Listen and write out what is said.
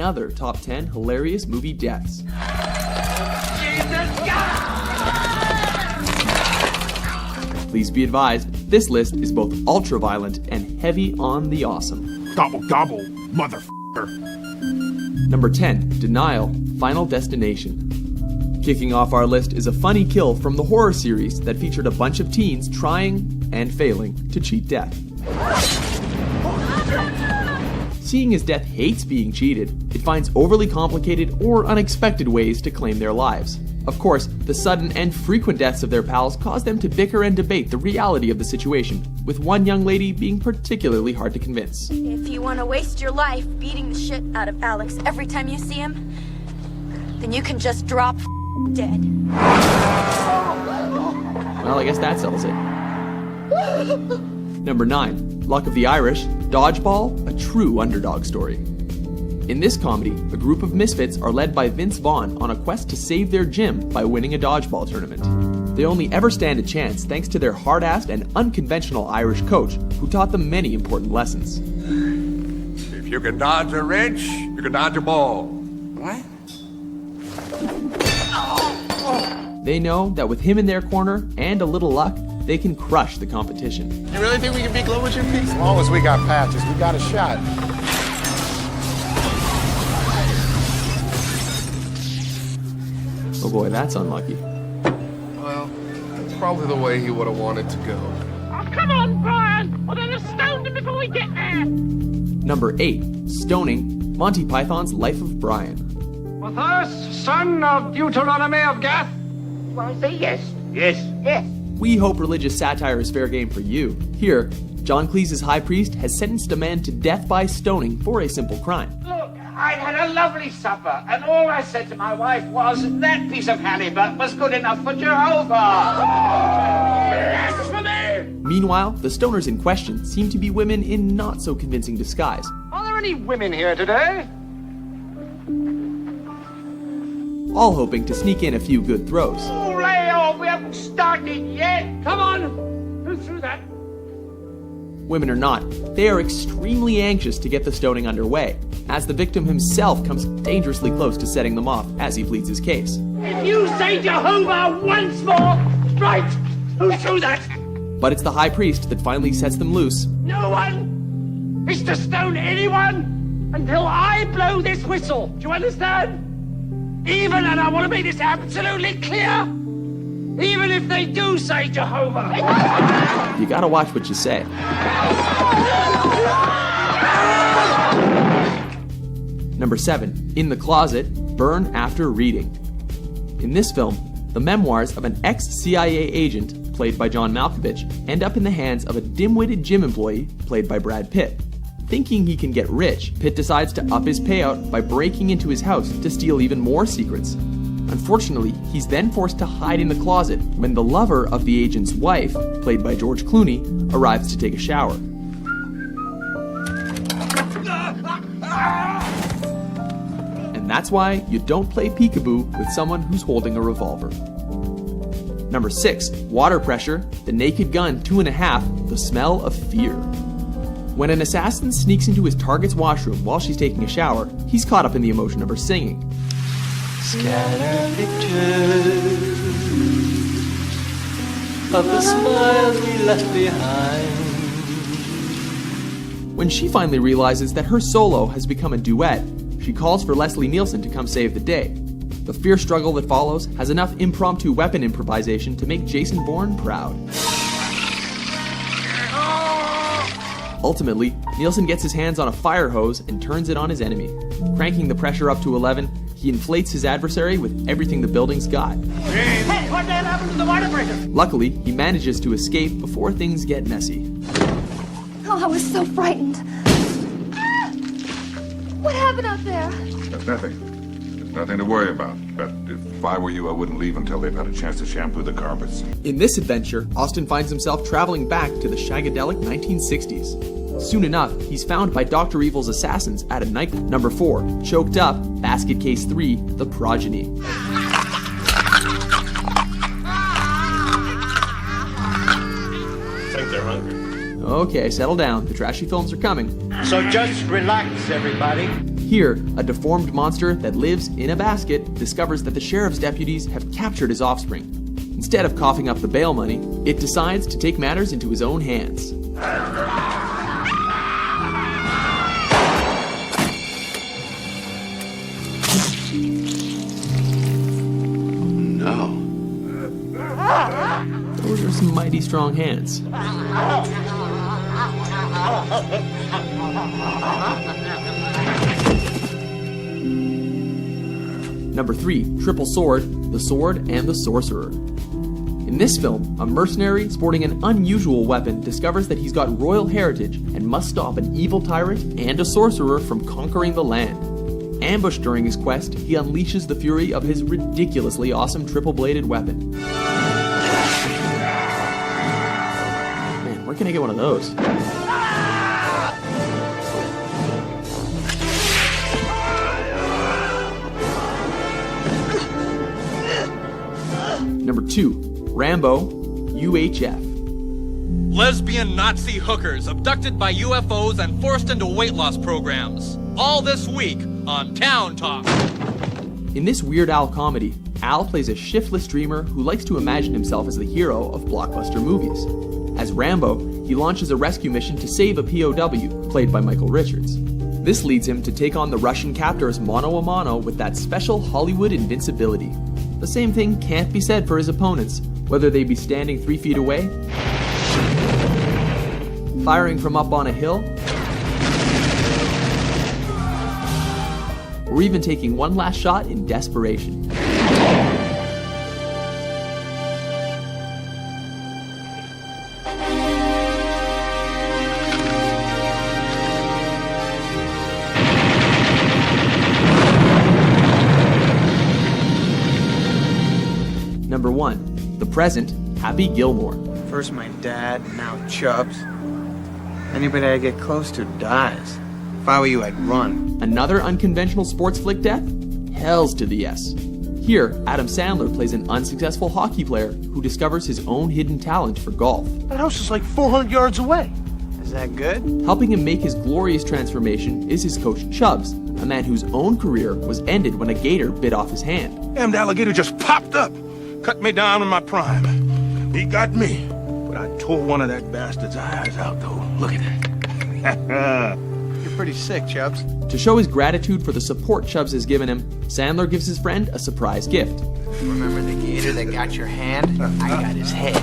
another top 10 hilarious movie deaths. Please be advised, this list is both ultra-violent and heavy on the awesome. Gobble gobble, motherfucker. Number 10, Denial, Final Destination. Kicking off our list is a funny kill from the horror series that featured a bunch of teens trying and failing to cheat death. Seeing as death hates being cheated, it finds overly complicated or unexpected ways to claim their lives. Of course, the sudden and frequent deaths of their pals cause them to bicker and debate the reality of the situation, with one young lady being particularly hard to convince. If you want to waste your life beating the shit out of Alex every time you see him, then you can just drop dead. Well, I guess that settles it. Number 9, Luck of the Irish, Dodgeball, a true underdog story. In this comedy, a group of misfits are led by Vince Vaughn on a quest to save their gym by winning a dodgeball tournament. They only ever stand a chance thanks to their hard-assed and unconventional Irish coach, who taught them many important lessons. If you can dodge a wrench, you can dodge a ball. What? They know that with him in their corner and a little luck, they can crush the competition. You really think we can beat Global Gym Peaks? As long as we got patches, we got a shot. Oh boy, that's unlucky. Well, that's probably the way he would have wanted to go. Oh, come on, Brian! Or they'll have stoned him before we get there! Number 8, Stoning, Monty Python's Life of Brian. Matthias, son of Deuteronomy of Gath? Do I say yes? Yes. Yes. We hope religious satire is fair game for you. Here, John Cleese's high priest has sentenced a man to death by stoning for a simple crime. Look, I'd had a lovely supper, and all I said to my wife was that piece of halibut was good enough for Jehovah. Blasphemy! Meanwhile, the stoners in question seem to be women in not so convincing disguise. Are there any women here today? All hoping to sneak in a few good throws. Oh, lay off, we haven't started yet. Come on, who threw that? Women or not, they are extremely anxious to get the stoning underway, as the victim himself comes dangerously close to setting them off as he pleads his case. If you say Jehovah once more, right, who threw that? But it's the high priest that finally sets them loose. No one is to stone anyone until I blow this whistle. Do you understand? Even, and I want to make this absolutely clear, even if they do say Jehovah. You gotta watch what you say. Number 7, In the Closet, Burn After Reading. In this film, the memoirs of an ex-CIA agent, played by John Malkovich, end up in the hands of a dim-witted gym employee, played by Brad Pitt. Thinking he can get rich, Pitt decides to up his payout by breaking into his house to steal even more secrets. Unfortunately, he's then forced to hide in the closet when the lover of the agent's wife, played by George Clooney, arrives to take a shower. And that's why you don't play peekaboo with someone who's holding a revolver. Number 6, Water Pressure, The Naked Gun 2.5, The Smell of Fear. When an assassin sneaks into his target's washroom while she's taking a shower, he's caught up in the emotion of her singing. Scatter pictures of the smiles we left behind. When she finally realizes that her solo has become a duet, she calls for Leslie Nielsen to come save the day. The fierce struggle that follows has enough impromptu weapon improvisation to make Jason Bourne proud. Ultimately, Nielsen gets his hands on a fire hose and turns it on his enemy. Cranking the pressure up to 11, he inflates his adversary with everything the building's got. Hey, what the hell happened to the water pressure? Luckily, he manages to escape before things get messy. Oh, I was so frightened. Ah! What happened out there? That's nothing. There's nothing to worry about. But if I were you, I wouldn't leave until they've had a chance to shampoo the carpets. In this adventure, Austin finds himself traveling back to the shagadelic 1960s. Soon enough, he's found by Dr. Evil's assassins at a nightclub. Number 4, Choked Up, Basket Case 3, The Progeny. I think they're hungry. Okay, settle down. The trashy films are coming. So just relax, everybody. Here, a deformed monster that lives in a basket discovers that the sheriff's deputies have captured his offspring. Instead of coughing up the bail money, it decides to take matters into his own hands. No. Those are some mighty strong hands. Number 3, Triple Sword, the Sword and the Sorcerer. In this film, a mercenary sporting an unusual weapon discovers that he's got royal heritage and must stop an evil tyrant and a sorcerer from conquering the land. Ambushed during his quest, he unleashes the fury of his ridiculously awesome triple-bladed weapon. Man, where can I get one of those? Number 2, Rambo, UHF. Lesbian Nazi hookers abducted by UFOs and forced into weight loss programs. All this week on Town Talk. In this Weird Al comedy, Al plays a shiftless dreamer who likes to imagine himself as the hero of blockbuster movies. As Rambo, he launches a rescue mission to save a POW, played by Michael Richards. This leads him to take on the Russian captors mano a mano with that special Hollywood invincibility. The same thing can't be said for his opponents, whether they be standing 3 feet away, firing from up on a hill, or even taking one last shot in desperation. Number 1, The Present, Happy Gilmore. First my dad, now Chubbs. Anybody I get close to dies. If I were you, I'd run. Another unconventional sports flick death? Hells to the yes. Here, Adam Sandler plays an unsuccessful hockey player who discovers his own hidden talent for golf. That house is like 400 yards away. Is that good? Helping him make his glorious transformation is his coach Chubbs, a man whose own career was ended when a gator bit off his hand. Damn, the alligator just popped up. Cut me down in my prime. He got me. But I tore one of that bastard's eyes out, though. Look at that. You're pretty sick, Chubbs. To show his gratitude for the support Chubbs has given him, Sandler gives his friend a surprise gift. Remember the gator that got your hand? I got his head.